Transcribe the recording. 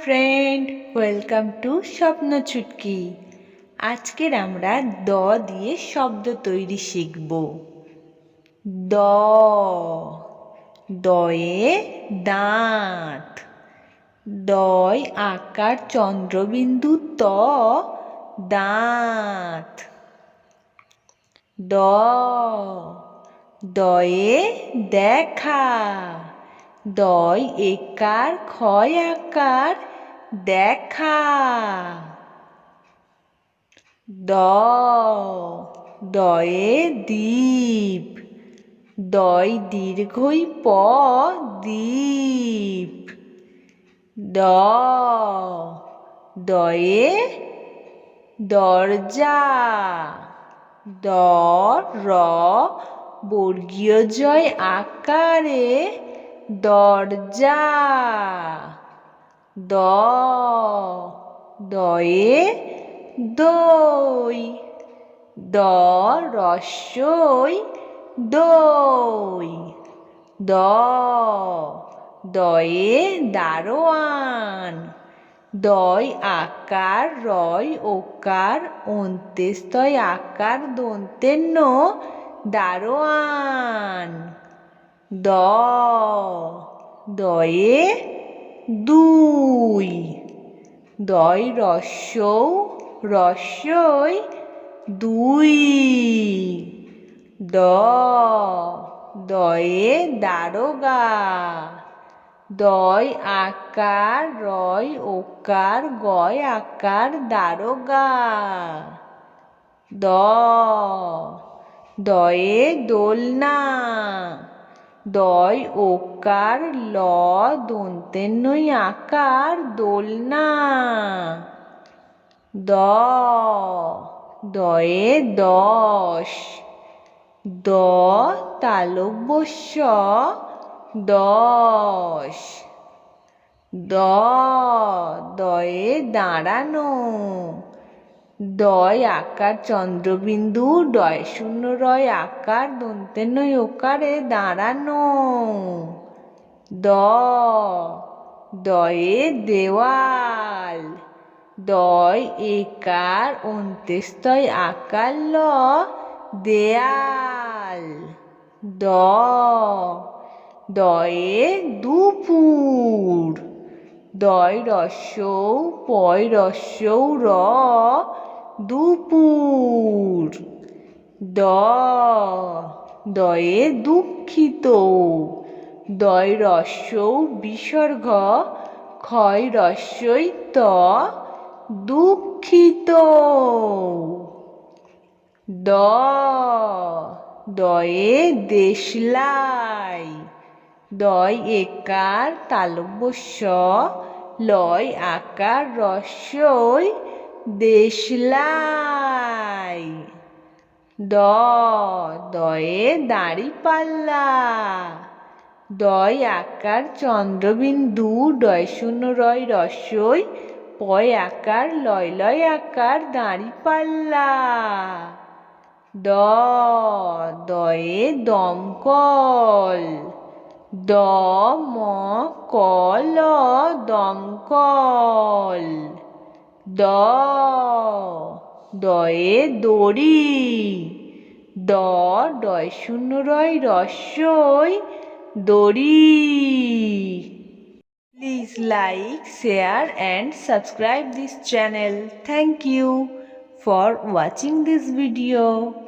Friend, welcome to স্বপ্ন চুটকি। আজকের আমরা দ দিয়ে শব্দ তৈরি শিখব। দ, দয়ে দাঁত। দয় আকার চন্দ্রবিন্দু ত, দাঁত। দ, দয়ে দেখা। দয় একার ক্ষয় আকার দেখা। দ, দয়ে দ্বীপ। দয় দীর্ঘই প, দ্বীপ। দ, দয়ে দরজা। দ, র বর্গীয় জয় আকারে দরজা। দ, দয়ে দই। দ, রস্যই দই। দ, দয়ে দারোয়ান। দয় আকার রয় ওকার অন্ত্যেস্তয় আকার দন্তের ন, দারোয়ান। দ, দয়ে দুই। দয় রস্যৌ রস্যই দুই। দ, দয়ে দারোগা। দয় আকার রয় ওকার গয় আকার দারোগা। দ, দয়ে দোলনা। দয় ওকার ল দন্তের নই আকার দোলনা। দ, দয়ে দশ। দ, তালব্য স, দশ। দ, দয়ে দাঁড়ানো। দয় আকার চন্দ্রবিন্দু ডয় শূন্য রয় আকার দন্তের নই ওকারে দাঁড়ানো। দ, দয়ে দেওয়াল। দয় একার অন্ত্যেস্তয় আকার ল, দেয়াল। দ, দয়ে দুপুর। দয় রস্যৌ পয় রস্যৌ র, দুপুর। দ, দয়ে দুঃখিত। দয় রস্যৌ বিসর্গ ক্ষয় রস্যই ত, দুঃখিত। দ, দয়ে দেশলাই। দয় একার তালব্য স লয় আকার রস্যই দেশলাই। দ, দয়ে দাঁড়িপাল্লা। দয় আকার চন্দ্রবিন্দু ডয় শূন্য রয় রস্যই পয় আকার লয় লয় আকার দাঁড়িপাল্লা। দ, দয়ে দমকল। দ, ম, ক, ল দমকল। দ, দয়ে দড়ি। দ, ডয় শূন্য রয় রস্যই দড়ি। Please like, share and subscribe this channel. Thank you for watching this video.